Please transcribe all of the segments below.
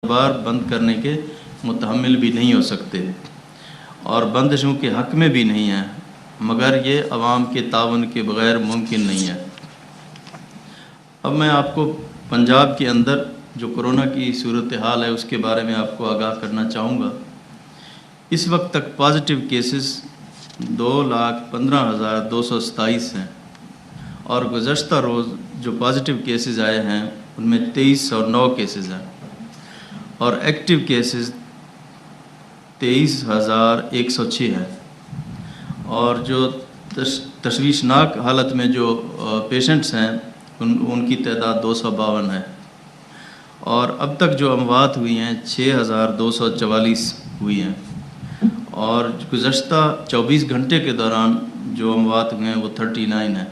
बार बंद करने के मुतहम्मिल भी नहीं हो सकते और बंदिशों के हक़ में भी नहीं है, मगर ये अवाम के ताउन के बग़ैर मुमकिन नहीं है। अब मैं आपको पंजाब के अंदर जो कोरोना की सूरत हाल है उसके बारे में आपको आगाह करना चाहूँगा। इस वक्त तक पॉजिटिव केसेस 2,15,227 हैं और गुज़श्ता रोज़ जो पॉजिटिव केसेस आए हैं उनमें 2309 केसेस हैं और एक्टिव केसेस 23,106 हैं और जो तशवीशनाक हालत में जो पेशेंट्स हैं उनकी तादाद 252 है और अब तक जो अमवात हुई हैं 6,244 हुई हैं और गुज़श्ता 24 घंटे के दौरान जो अमवात हुए हैं वो 39 हैं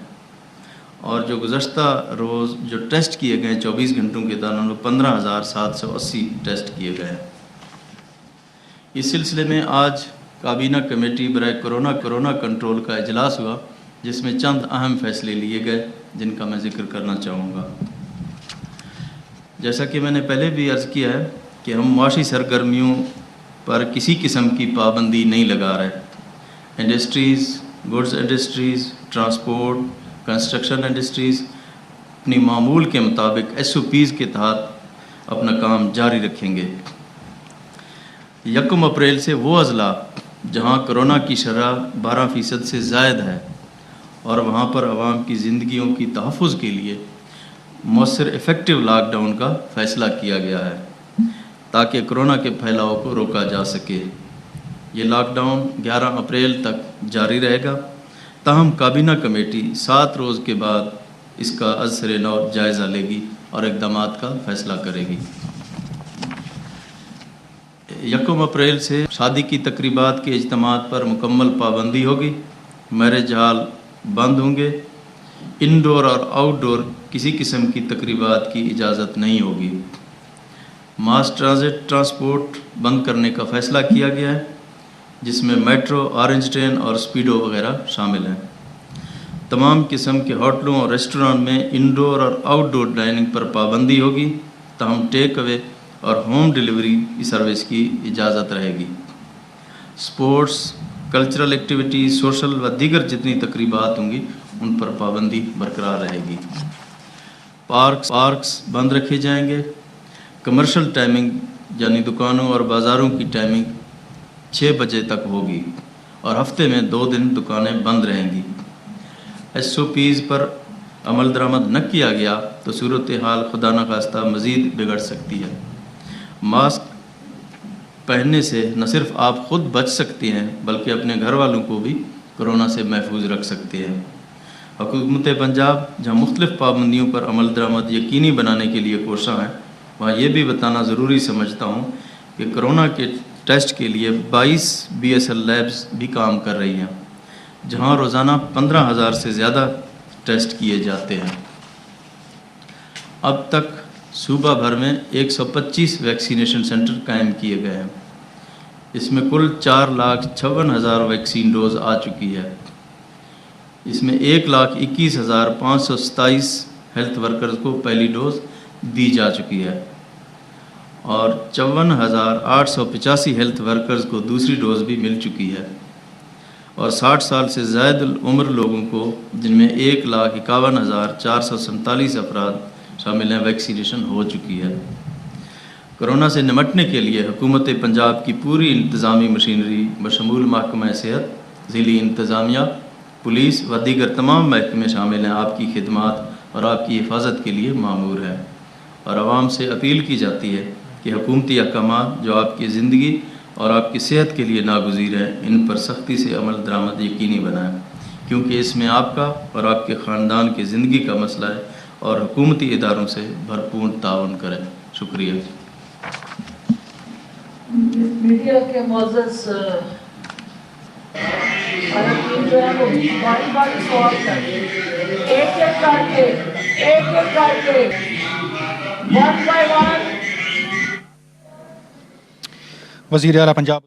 और जो गुज़श्ता रोज़ जो टेस्ट किए गए 24 घंटों के दौरान वो 15,780 टेस्ट किए गए हैं। इस सिलसिले में आज काबीना कमेटी बराए कोरोना कंट्रोल का इजलास हुआ जिसमें चंद अहम फैसले लिए गए जिनका मैं ज़िक्र करना चाहूँगा। जैसा कि मैंने पहले भी अर्ज़ किया है कि हम माशी सरगर्मियों पर किसी किस्म की पाबंदी नहीं लगा रहे। Industries, goods industries, transport, construction industries अपनी मामूल के मुताबिक SOPs के तहत अपना काम जारी रखेंगे। 1 अप्रैल से वो अज़ला जहाँ कोरोना की शरह 12% से ज़ायद है और वहाँ पर आवाम की ज़िंदगियों की तहफ़्फ़ुज़ के लिए मौसर इफ़ेक्टिव लॉकडाउन का फ़ैसला किया गया है ताकि कोरोना के फैलाव को रोका जा सके। ये लॉकडाउन 11 अप्रैल तक जारी रहेगा। ताहम काबीना कमेटी 7 रोज़ के बाद इसका अज़-सरे नौ जायज़ा लेगी और इक़दामात का फ़ैसला करेगी। 1 अप्रैल से शादी की तकरीबात के इज्तिमात पर मुकम्मल पाबंदी होगी। मैरिज हॉल बंद होंगे। इनडोर और आउटडोर किसी किस्म की तकरीबात की इजाज़त नहीं होगी। मास ट्रांसपोर्ट बंद करने का फ़ैसला किया गया है जिसमें मेट्रो, ऑरेंज ट्रेन और स्पीडो वगैरह शामिल हैं। तमाम किस्म के होटलों और रेस्टोरेंट में इनडोर और आउटडोर डाइनिंग पर पाबंदी होगी। ताहम टेक अवे और होम डिलीवरी की सर्विस की इजाज़त रहेगी। स्पोर्ट्स, कल्चरल एक्टिविटीज़, सोशल व दीगर जितनी तकरीबात होंगी उन पर पाबंदी बरकरार रहेगी। पार्क्स बंद रखे जाएंगे। कमर्शियल टाइमिंग यानी दुकानों और बाज़ारों की टाइमिंग 6 बजे तक होगी और हफ्ते में 2 दिन दुकानें बंद रहेंगी। SOPs पर अमल दरामद न किया गया तो सूरत हाल खुदा न खास्ता मज़ीद बिगड़ सकती है। मास्क पहनने से न सिर्फ आप ख़ुद बच सकते हैं बल्कि अपने घर वालों को भी कोरोना से महफूज रख सकते हैं। हुकूमत पंजाब जहाँ मुख्तलिफ़ पाबंदियों पर अमल दरामद यकीनी बनाने के लिए कोशा है, वहाँ ये भी बताना ज़रूरी समझता हूँ कि कोरोना के टेस्ट के लिए 22 BSL लैब्स भी काम कर रही हैं जहाँ रोज़ाना 15,000 से ज़्यादा टेस्ट किए जाते हैं। अब तक सूबा भर में 125 वैक्सीनेशन सेंटर कायम किए गए हैं। इसमें कुल 4,56,000 वैक्सीन डोज आ चुकी है। इसमें 1,21,527 हेल्थ वर्कर्स को पहली डोज दी जा चुकी है और 54,885 हेल्थ वर्कर्स को दूसरी डोज भी मिल चुकी है और 60 साल से ज़ायद उम्र लोगों को जिनमें 1,51,447 अफराद शामिल हैं वैक्सीनेशन हो चुकी है। कोरोना से निमटने के लिए हुकूमत पंजाब की पूरी इंतज़ामी मशीनरी बशमूल महकमा सेहत, ज़िली इंतज़ामिया, पुलिस व दीगर तमाम महकमे शामिल हैं आपकी खिदमात और आपकी हिफाजत के लिए मामूर है और आवाम से अपील की जाती है कि हुकूमती अहकामात जो आपकी ज़िंदगी और आपकी सेहत के लिए नागुज़ीर हैं इन पर सख्ती से अमल दरामद यकीनी बनाएं क्योंकि इसमें आपका और आपके ख़ानदान की ज़िंदगी का मसला है और हुकूमती इदारों से भरपूर ताउन करें। शुक्रिया। मीडिया के मोअज़्ज़ज़ जो है वो बारी सवाल कर एक करके वन बाय वन। वज़ीर आला पंजाब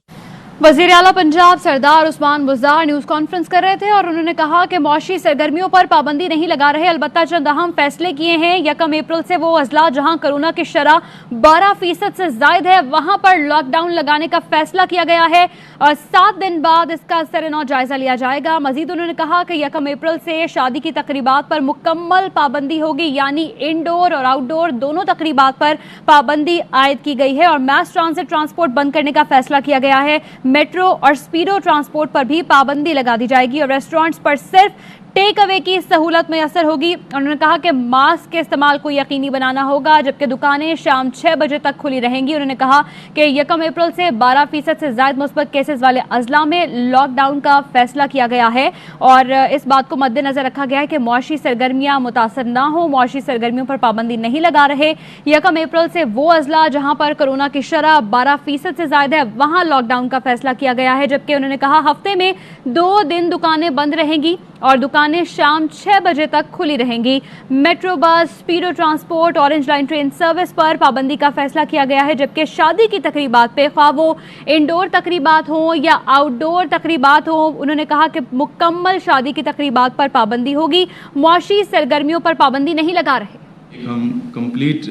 वज़ीर आला पंजाब सरदार उस्मान बुज़दार न्यूज़ कॉन्फ्रेंस कर रहे थे और उन्होंने कहा कि मौशी सरगर्मियों पर पाबंदी नहीं लगा रहे, अलबत्ता चंद अहम फैसले किए हैं। 1 अप्रैल से वो अजला जहां कोरोना की शरह 12% से जायद है वहां पर लॉकडाउन लगाने का फैसला किया गया है और 7 दिन बाद इसका असर-ए-नौ जायजा लिया जाएगा। मजीद उन्होंने कहा कि 1 अप्रैल से शादी की तकरीबात पर मुकम्मल पाबंदी होगी, यानी इंडोर और आउटडोर दोनों तकरीबात पर पाबंदी आयद की गई है और मैस ट्रांसिट ट्रांसपोर्ट बंद करने का फैसला किया गया है। मेट्रो और स्पीडो ट्रांसपोर्ट पर भी पाबंदी लगा दी जाएगी और रेस्टोरेंट्स पर सिर्फ टेक अवे की सहूलत में असर होगी। उन्होंने कहा कि मास्क के इस्तेमाल को यकीनी बनाना होगा, जबकि दुकानें शाम 6 बजे तक खुली रहेंगी। उन्होंने कहा कि 1 अप्रैल से 12% से ज्यादा मुस्बत केसेस वाले अजला में लॉकडाउन का फैसला किया गया है और इस बात को मद्देनजर रखा गया है कि मौशी सरगर्मियां मुतासर ना हो, मौशी सरगर्मियों पर पाबंदी नहीं लगा रहे। 1 अप्रैल से वो अजला जहां पर कोरोना की शरह 12% से ज्यादा है वहां लॉकडाउन का फैसला किया गया है, जबकि उन्होंने कहा हफ्ते में 2 दिन दुकानें बंद रहेंगी और दुकानें शाम 6 बजे तक खुली रहेंगी। Metro bus, speedo transport, orange line train service पर पाबंदी का फैसला किया गया है, जबकि शादी की तकरीबात पे ख्वाह वो इंडोर तकरीबात हों या आउटडोर तकरीबात हों, उन्होंने कहा कि मुकम्मल शादी की तकरीबात पर पाबंदी होगी, मुआशी सरगर्मियों पर पाबंदी नहीं लगा रहे। हम कंप्लीट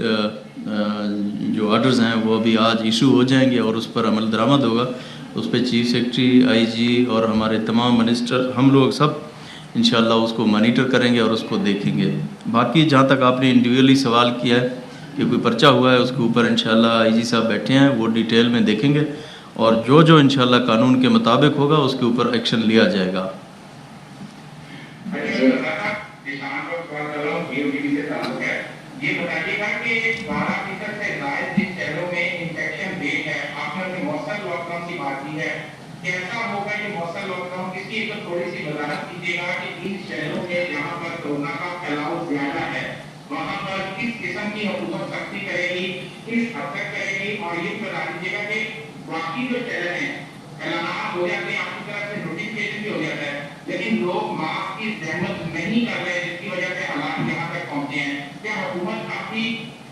जो ऑर्डर्स हैं वो अभी आज इशू हो जाएंगे और उस पर अमल दरामद होगा। उस पर चीफ सेक्रेटरी, आईजी और हमारे तमाम मिनिस्टर, हम लोग सब इंशाल्लाह उसको मॉनिटर करेंगे और उसको देखेंगे। बाकी जहाँ तक आपने इंडिविजुअली सवाल किया है कि कोई पर्चा हुआ है, उसके ऊपर इंशाल्लाह आईजी साहब बैठे हैं, वो डिटेल में देखेंगे और जो जो इंशाल्लाह कानून के मुताबिक होगा उसके ऊपर एक्शन लिया जाएगा। ये बताइएगा कि 12% से ज्यादा जिन शहरों में इंफेक्शन रेट है, आपने मौसम लॉकडाउन की बात की है, कैसा होगा ये मौसम लॉकडाउन? इसकी एक थोड़ी सी वजाहत कीजिएगा कि इन शहरों में जहाँ पर कोरोना का फैलाव ज्यादा है वहाँ पर किस किस्म की हुकूमत सख्ती करेगी, किस हद तक करेगी, और ये बता दीजिएगा कि बाकी जो शहर हैं ऐलान हो जाते हैं, आपकी तरफ से नोटिफिकेशन भी हो जाता है, लेकिन लोग मास्क की जहमत नहीं कर रहे, जिसकी वजह से हालात यहाँ तक पहुँचे हैं। क्या हुकूमत काफी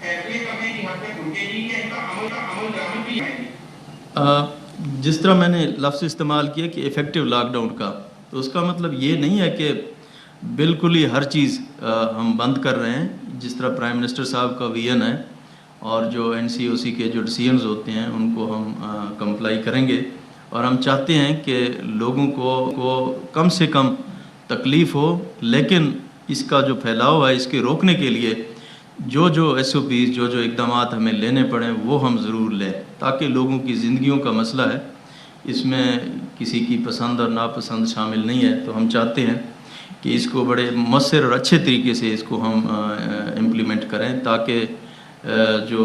फैसले करने की हद तक रुकेगी या इसका अमल दरामद भी आएगी? जिस तरह मैंने लफ्ज़ इस्तेमाल किया कि इफ़ेक्टिव लॉकडाउन का, तो उसका मतलब ये नहीं है कि बिल्कुल ही हर चीज़ हम बंद कर रहे हैं। जिस तरह प्राइम मिनिस्टर साहब का विजन है और जो NCOC के जो डिसीजंस होते हैं उनको हम कंप्लाई करेंगे और हम चाहते हैं कि लोगों को कम से कम तकलीफ़ हो, लेकिन इसका जो फैलाव है इसके रोकने के लिए जो जो SOPs, जो जो इकदाम हमें लेने पड़े वो हम ज़रूर लें, ताकि लोगों की ज़िंदगियों का मसला है, इसमें किसी की पसंद और नापसंद शामिल नहीं है। तो हम चाहते हैं कि इसको बड़े मौसर और अच्छे तरीके से इसको हम इम्प्लीमेंट करें, ताकि जो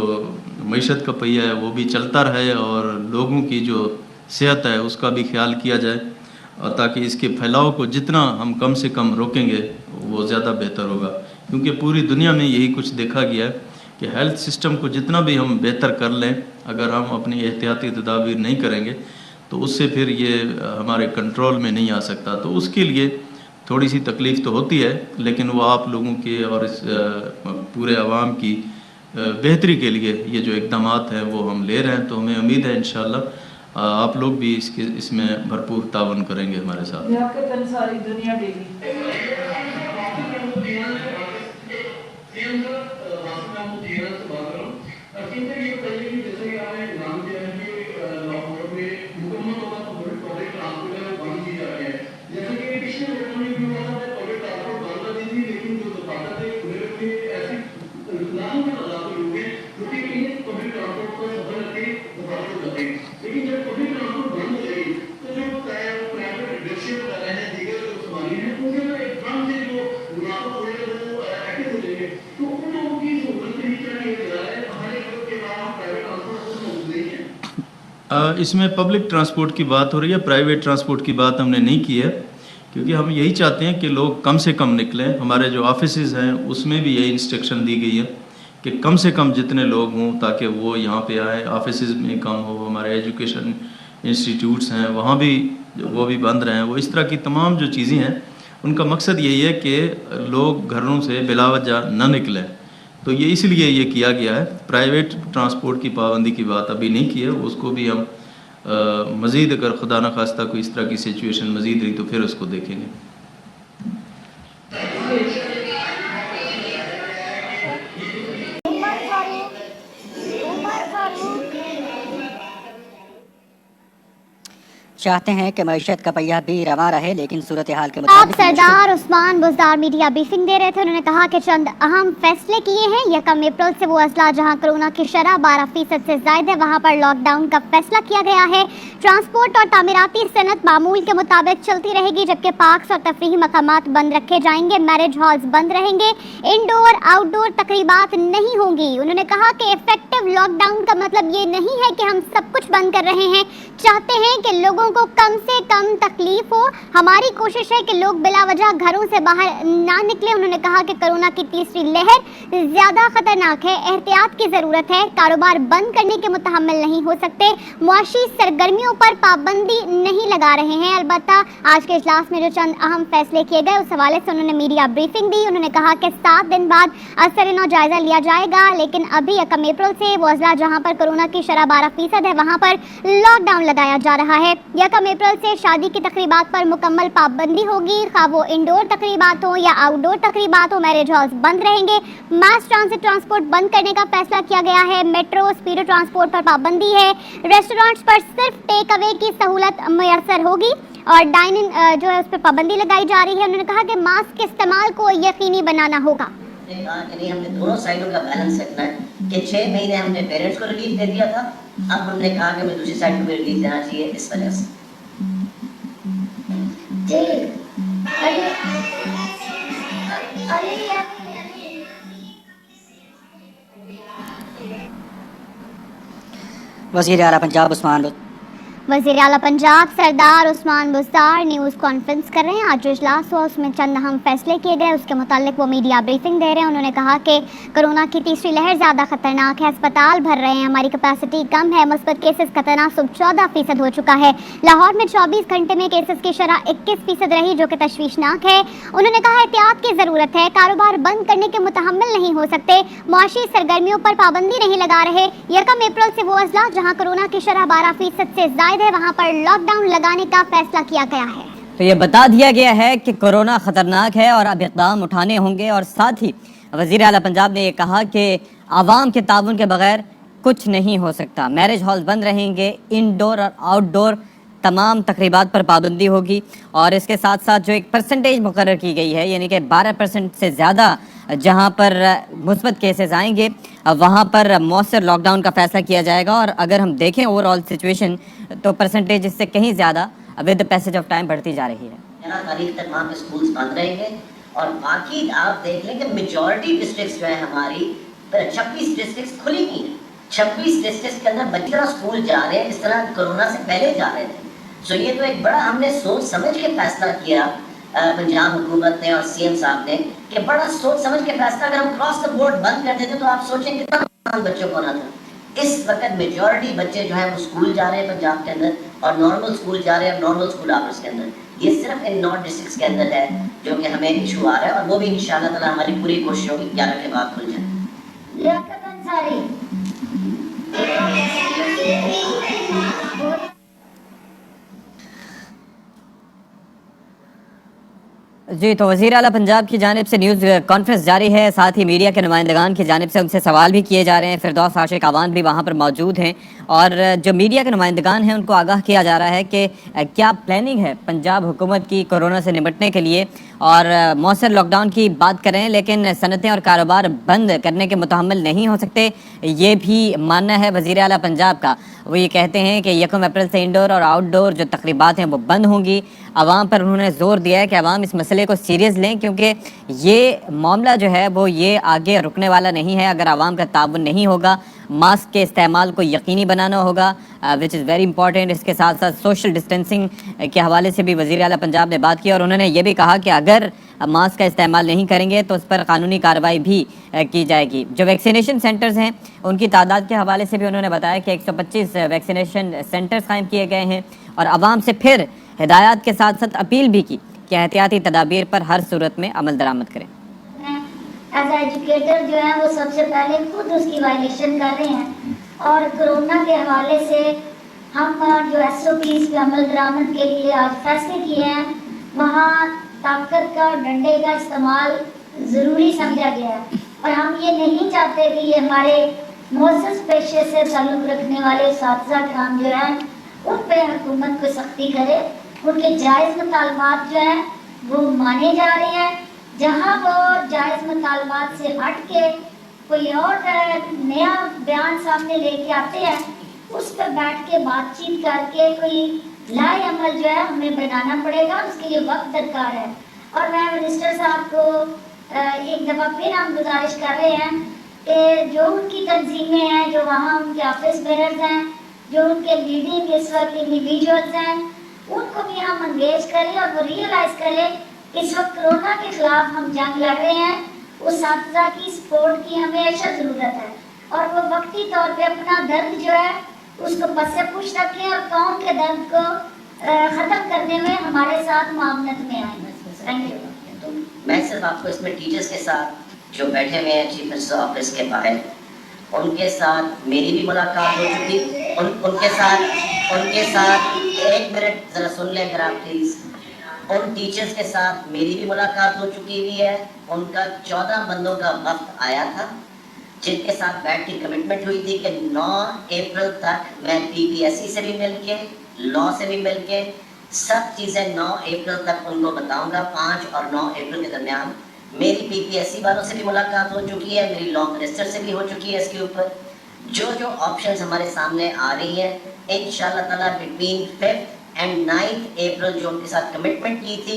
मईशत का पहिया है वो भी चलता रहे और लोगों की जो सेहत है उसका भी ख्याल किया जाए, और ताकि इसके फैलाव को जितना हम कम से कम रोकेंगे वो ज़्यादा बेहतर होगा। क्योंकि पूरी दुनिया में यही कुछ देखा गया है कि हेल्थ सिस्टम को जितना भी हम बेहतर कर लें, अगर हम अपनी एहतियाती तदाबीर नहीं करेंगे तो उससे फिर ये हमारे कंट्रोल में नहीं आ सकता। तो उसके लिए थोड़ी सी तकलीफ़ तो होती है, लेकिन वो आप लोगों के और इस पूरे आवाम की बेहतरी के लिए ये जो इकदाम हैं वो हम ले रहे हैं। तो हमें उम्मीद है इंशाल्लाह आप लोग भी इसमें भरपूर तावन करेंगे हमारे साथ। सारी दुनिया डेली इसमें पब्लिक ट्रांसपोर्ट की बात हो रही है, प्राइवेट ट्रांसपोर्ट की बात हमने नहीं की है, क्योंकि हम यही चाहते हैं कि लोग कम से कम निकलें। हमारे जो ऑफिसेज हैं उसमें भी यही इंस्ट्रक्शन दी गई है कि कम से कम जितने लोग हों ताकि वो यहाँ पे आए। ऑफिसेज में कम हो, हमारे एजुकेशन इंस्टीट्यूट्स हैं वहाँ भी वो भी बंद रहें। वो इस तरह की तमाम जो चीज़ें हैं उनका मकसद यही है कि लोग घरों से बिलावजह न निकलें। तो ये इसलिए ये किया गया है। प्राइवेट ट्रांसपोर्ट की पाबंदी की बात अभी नहीं की है, उसको भी हम مزید اگر خدا نخواستہ کوئی اس طرح کی سچویشن مزید رہی تو پھر اس کو دیکھیں گے. چاہتے ہیں کہ معیشت کا پہیہ بھی رواں رہے لیکن صورتحال کے آپ مطابق سردار عثمان بزدار میڈیا بریفنگ دے رہے تھے. انہوں نے کہا کہ چند اہم فیصلے کیے ہیں. 1 اپریل سے وہ اضلاع جہاں کورونا کی شرح 12% سے زائد ہے وہاں پر لاک ڈاؤن کا فیصلہ کیا گیا ہے. ٹرانسپورٹ اور تعمیراتی صنعت معمول کے مطابق چلتی رہے گی جبکہ پارکس اور تفریحی مقامات بند رکھے جائیں گے. میرج ہالز بند رہیں گے. انڈور آؤٹ ڈور تقریبات نہیں ہوں گی. انہوں نے کہا کہ افیکٹو لاک ڈاؤن کا مطلب یہ نہیں ہے کہ ہم سب کچھ بند کر رہے ہیں. چاہتے ہیں کہ لوگوں کو کم سے کم تکلیف ہو. ہماری کوشش ہے کہ لوگ بلا وجہ گھروں سے باہر نہ نکلیں. انہوں نے کہا کہ کورونا کی تیسری لہر زیادہ خطرناک ہے. احتیاط کی ضرورت ہے. کاروبار بند کرنے کے متحمل نہیں ہو سکتے. معاشی سرگرمیوں پر پابندی نہیں لگا رہے ہیں. البتہ آج کے اجلاس میں جو چند اہم فیصلے کیے گئے اس حوالے سے انہوں نے میڈیا بریفنگ دی. انہوں نے کہا کہ 7 دن بعد اثر نو جائزہ لیا جائے گا لیکن ابھی 1 اپریل سے وہ اضلاع جہاں پر کورونا کی شرح 12% ہے وہاں پر لاک ڈاؤن لگایا جا رہا ہے. 1 اپریل سے شادی کی تقریبات پر مکمل پابندی ہوگی. خواہ وہ انڈور تقریبات ہوں یا آؤٹ ڈور تقریبات ہوں. میرج ہالز بند رہیں گے. ماس ٹرانسپورٹ بند کرنے کا فیصلہ کیا گیا ہے. میٹرو اسپیڈو ٹرانسپورٹ پر پابندی ہے. ریسٹورانٹس پر صرف ٹیک اوے کی سہولت میسر ہوگی اور ڈائن ان جو ہے اس پہ پابندی لگائی جا رہی ہے. انہوں نے کہا کہ ماسک کے استعمال کو یقینی بنانا ہوگا. کہا کہ نہیں ہم نے دونوں سائڈوں کا بیلنس رکھنا ہے کہ 6 مہینے ہم نے پیرنٹس کو ریلیف دے دیا تھا. اب ہم نے کہا کہ ہمیں دوسری سائڈ کو بھی ریلیف دینا چاہیے. اس وجہ سے وزیر اعلیٰ پنجاب وزیر اعلیٰ پنجاب سردار عثمان بزدار نیوز کانفرنس کر رہے ہیں. آج جو اجلاس ہوا اس میں چند اہم فیصلے کیے گئے اس کے متعلق وہ میڈیا بریفنگ دے رہے ہیں. انہوں نے کہا کہ کورونا کی تیسری لہر زیادہ خطرناک ہے. اسپتال بھر رہے ہیں. ہماری کیپیسٹی کم ہے. مثبت کیسز کا تناسب 14% ہو چکا ہے. لاہور میں 24 گھنٹے میں کیسز کی شرح 21% رہی جو کہ تشویشناک ہے. انہوں نے کہا احتیاط کی ضرورت ہے. کاروبار بند کرنے کے متحمل نہیں ہو سکتے. معاشی سرگرمیوں پر پابندی نہیں لگا رہے. 1 اپریل سے وہ اضلاع جہاں کورونا کی شرح 12% سے زائد ہے وہاں پر لاک ڈاؤن لگانے کا فیصلہ کیا گیا ہے. تو یہ بتا دیا گیا ہے کہ کورونا خطرناک ہے اور اب اقدام اٹھانے ہوں گے. اور ساتھ ہی وزیر اعلیٰ پنجاب نے یہ کہا کہ عوام کے تعاون کے بغیر کچھ نہیں ہو سکتا. میرج ہال بند رہیں گے. انڈور اور آؤٹ ڈور تمام تقریبات پر پابندی ہوگی اور اس کے ساتھ ساتھ جو ایک پرسنٹیج مقرر کی گئی ہے یعنی کہ 12% سے زیادہ جہاں پر مثبت کیسز آئیں گے وہاں پر مؤثر لاک ڈاؤن کا فیصلہ کیا جائے گا. اور اگر ہم دیکھیں اوور آل سچویشن تو پرسنٹیج اس سے کہیں زیادہ ود پیسج آف ٹائم بڑھتی جا رہی ہے. 11 تاریخ تک وہاں پہ اسکولس بند رہیں گے اور باقی آپ دیکھ لیں کہ میجورٹی ڈسٹرکٹس جو ہیں ہماری 26 ڈسٹرکٹس کھلی ہوئی ہیں. 26 ڈسٹرکٹس کے اندر بچے اسکول جا رہے ہیں جس طرح کورونا سے پہلے جا رہے تھے. سو یہ تو ایک بڑا ہم نے سوچ سمجھ کے فیصلہ کیا پنجاب حکومت نے اور سی ایم صاحب نے کہ بڑا سوچ سمجھ کے فیصلہ اگر ہم کراس دا بورڈ بند کر دیتے تو آپ سوچیں کتنا نقصان بچوں کو نہ تھا. اس وقت میجورٹی بچے جو ہیں وہ اسکول جا رہے ہیں پنجاب کے اندر اور نارمل اسکول جا رہے ہیں نارمل اسکول آورز کے اندر. یہ صرف ان 9 ڈسٹرکٹس کے اندر ہے جو کہ ہمیں ایشو آ رہا ہے اور وہ بھی انشاءاللہ تعالی ہماری پوری کوشش ہوگی 11 کے بعد کھل جائے. جی تو وزیر اعلیٰ پنجاب کی جانب سے نیوز کانفرنس جاری ہے. ساتھ ہی میڈیا کے نمائندگان کی جانب سے ان سے سوال بھی کیے جا رہے ہیں. فردوس عاشق عوان بھی وہاں پر موجود ہیں اور جو میڈیا کے نمائندگان ہیں ان کو آگاہ کیا جا رہا ہے کہ کیا پلاننگ ہے پنجاب حکومت کی کورونا سے نمٹنے کے لیے. اور مؤثر لاک ڈاؤن کی بات کریں لیکن صنعتیں اور کاروبار بند کرنے کے متحمل نہیں ہو سکتے یہ بھی ماننا ہے وزیر اعلیٰ پنجاب کا. وہ یہ کہتے ہیں کہ 1 اپریل سے انڈور اور آؤٹ ڈور جو تقریبات ہیں وہ بند ہوں گی. عوام پر انہوں نے زور دیا ہے کہ عوام اس مسئلے کو سیریس لیں کیونکہ یہ معاملہ جو ہے وہ یہ آگے رکنے والا نہیں ہے. اگر عوام کا تعاون نہیں ہوگا ماسک کے استعمال کو یقینی بنانا ہوگا وچ از ویری امپورٹنٹ. اس کے ساتھ ساتھ سوشل ڈسٹینسنگ کے حوالے سے بھی وزیر اعلیٰ پنجاب نے بات کی اور انہوں نے یہ بھی کہا کہ اگر ماسک کا استعمال نہیں کریں گے تو اس پر قانونی کارروائی بھی کی جائے گی. جو ویکسینیشن سینٹرز ہیں ان کی تعداد کے حوالے سے بھی انہوں نے بتایا کہ 125 ویکسینیشن سینٹرز قائم کیے گئے ہیں اور عوام سے پھر ہدایات کے ساتھ ساتھ اپیل بھی کی کہ احتیاطی تدابیر پر ہر صورت میں عمل درآمد کریں. ایز ایجوکیٹر جو ہیں وہ سب سے پہلے خود اس کی وائلیشن کر رہے ہیں اور کرونا کے حوالے سے हम जो SOPs पे अमल दरामद के लिए आज फैसले किए हैं, वहाँ ताकत का और डंडे का इस्तेमाल ज़रूरी समझा गया है। और हम ये नहीं चाहते कि ये हमारे मुअज़्ज़ज़ पेशे से ताल्लुक़ रखने वाले उस्ताज़ा कराम जो हैं उन पे हुकूमत को सख्ती करे। उनके जायज़ मुतालबात जो हैं वो माने जा रहे हैं। जहाँ वो जायज़ मुतालबात से हट के कोई और नया बयान सामने लेके आते हैं, उस पर बैठ के बातचीत करके कोई लाए अमल जो है हमें बनाना पड़ेगा, उसके लिए वक्त दरकार है। और मैं मिनिस्टर साहब को एक दफ़ा फिर हम गुजारिश कर रहे हैं कि जो उनकी तंजीमें हैं, जो वहाँ उनके ऑफिस बेरर्स हैं, जो उनके लीडिंग इस वक्त इंडिविजुअल्स हैं, उनको भी हम एंगेज करें और वो रियलाइज़ करें इस वक्त कोरोना के ख़िलाफ़ हम जंग लड़ रहे हैं। उस साथी की सपोर्ट की हमेशा ज़रूरत है और वो वक्ती तौर पे अपना दर्द जो है उसको पसे पुश रखें और कौम के दर्द को ख़त्म करने में हमारे साथ मामलत में आए। Thank you. तो मैं सिर्फ आपको इसमें टीचर्स के साथ जो बैठे हुए हैं चीफ मिनिस्टर ऑफिस के बाहर, उनके साथ मेरी भी मुलाकात हो चुकी। उनके साथ एक मिनट ज़रा सुन लें अगर आप प्लीज़। उन टीचर्स के साथ मेरी भी मुलाकात हो चुकी हुई है। उनका 14 बंदों का वक्त आया था जिनके साथ बैठ के कमिटमेंट हुई थी कि 9 अप्रैल तक मैं PPSC से भी मिल के, लॉ से भी मिल के सब चीज़ें 9 अप्रैल तक उनको बताऊंगा। 5 और 9 अप्रैल के दरमियान मेरी PPSC वालों से भी मुलाकात हो चुकी है, मेरी लॉ मिनिस्टर से भी हो चुकी है। इसके ऊपर जो ऑप्शंस हमारे सामने आ रही हैं, इंशाल्लाह ताला बिटवीन 5th एंड 9th अप्रैल जो उनके साथ कमिटमेंट की थी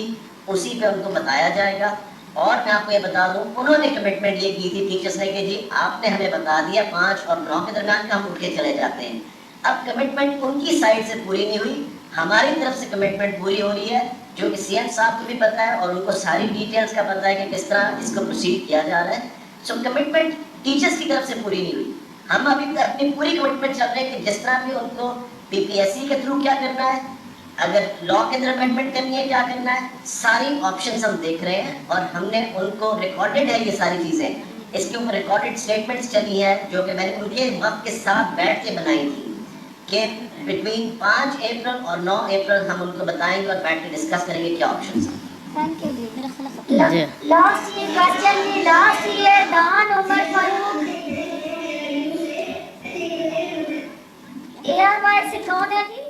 उसी पे उनको बताया जाएगा। और मैं आपको ये बता दूं, उन्होंने कमिटमेंट ये की थी टीचर्स ने कि जी आपने हमें बता दिया 5 और 9 के दरमियान का हम उठ के चले जाते हैं। अब कमिटमेंट उनकी साइड से पूरी नहीं हुई, हमारी तरफ से कमिटमेंट पूरी हो रही है, जो कि CM साहब को भी पता है और उनको सारी डिटेल्स का पता है कि किस तरह इसको प्रोसीड किया जा रहा है। सो कमिटमेंट टीचर्स की तरफ से पूरी नहीं हुई। हम अभी अपनी पूरी कमिटमेंट चल रहे हैं कि जिस तरह भी उनको PPSC के थ्रू क्या करना है, अगर लॉ के अंदर अमेंडमेंट करनी है क्या करना है, सारी ऑप्शंस हम देख रहे हैं और हमने उनको रिकॉर्डेड है ये सारी चीज़ें। इसके ऊपर रिकॉर्डेड स्टेटमेंट्स चली हैं जो कि मैंने उनके वक्त के साथ बैठ के बनाई थी कि बिटवीन 5 अप्रैल और 9 अप्रैल हम उनको बताएंगे और बैठ के डिस्कस करेंगे क्या ऑप्शंस हैं। Thank you. लास्ट ये क्वेश्चन जी, लास्ट ये दान उमर फारूक ARY से कौन है जी?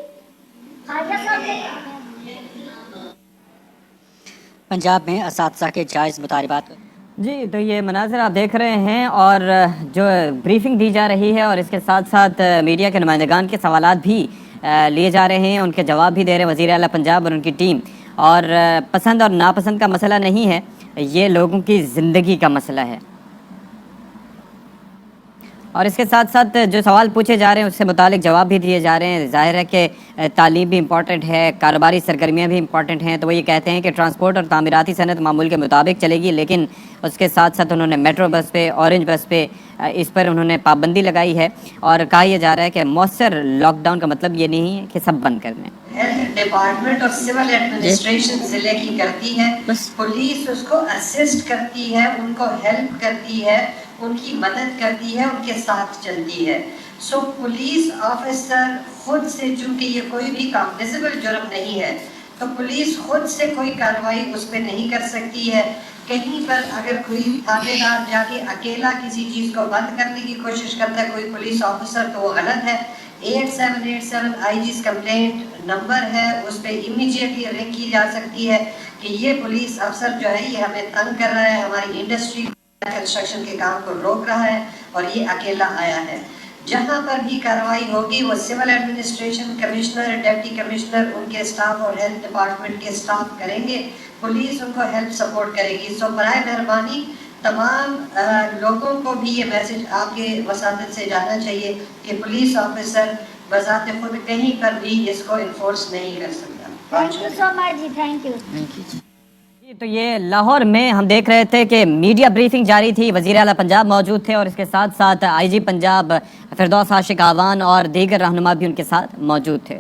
पंजाब में असातिज़ा के जायज़ मुतालबात। जी, तो ये मनाज़र आप देख रहे हैं और जो ब्रीफिंग दी जा रही है और इसके साथ साथ मीडिया के नुमाइंदगान के सवालात भी लिए जा रहे हैं, उनके जवाब भी दे रहे हैं वज़ीर आला पंजाब और उनकी टीम। और पसंद और नापसंद का मसला नहीं है, ये लोगों की ज़िंदगी का मसला है। और इसके साथ साथ जो सवाल पूछे जा रहे हैं उससे मुतालिक जवाब भी दिए जा रहे हैं। ज़ाहिर है कि तालीम भी इम्पॉर्टेंट है, कारोबारी सरगर्मियाँ भी इम्पॉर्टेंट हैं। तो वो ये कहते हैं कि ट्रांसपोर्ट और तामीराती सनत मामूल के मुताबिक चलेगी, लेकिन उसके साथ साथ उन्होंने मेट्रो बस पे, ऑरेंज बस पे, इस पर उन्होंने पाबंदी लगाई है। और कहा यह जा रहा है कि मौसर लॉकडाउन का मतलब ये नहीं है कि सब बंद कर दें। हेल्थ डिपार्टमेंट और सिविल एडमिनिस्ट्रेशन ज़िले की करती है, पुलिस उसको असिस्ट करती है, उनको हेल्प करती है, उनकी मदद करती है, उनके साथ चलती है। सो पुलिस ऑफिसर खुद से, चूँकि ये कोई भी कॉग्निजेबल जुर्म नहीं है, तो पुलिस खुद से कोई कार्रवाई उस पर नहीं कर सकती है। कहीं पर अगर कोई थानेदार जाके अकेला किसी चीज़ को बंद करने की कोशिश करता है, कोई पुलिस ऑफिसर, तो वो गलत है। 8787 IG's कंप्लेंट नंबर है, उस पर इमीडिएटली रिंग की जा सकती है कि ये पुलिस अफसर जो है ये हमें तंग कर रहा है, हमारी इंडस्ट्री कंस्ट्रक्शन के काम को रोक रहा है और ये अकेला आया है। जहाँ पर भी कार्रवाई होगी वो civil administration commissioner, deputy commissioner, उनके स्टाफ और हेल्थ डिपार्टमेंट के स्टाफ करेंगे, पुलिस उनको हेल्प सपोर्ट करेगी। सो बराए मेहरबानी तमाम लोगों को भी ये मैसेज आपके वसादत से जाना चाहिए कि पुलिस ऑफिसर बज़ात खुद कहीं पर भी इसको इन्फोर्स नहीं कर सकता। Thank you so much ji, thank you. तो ये लाहौर में हम देख रहे थे कि मीडिया ब्रीफिंग जारी थी, वज़ीर आला पंजाब मौजूद थे और इसके साथ साथ IG पंजाब फिरदौस आशिक आवान और दीगर रहनुमा भी उनके साथ मौजूद थे।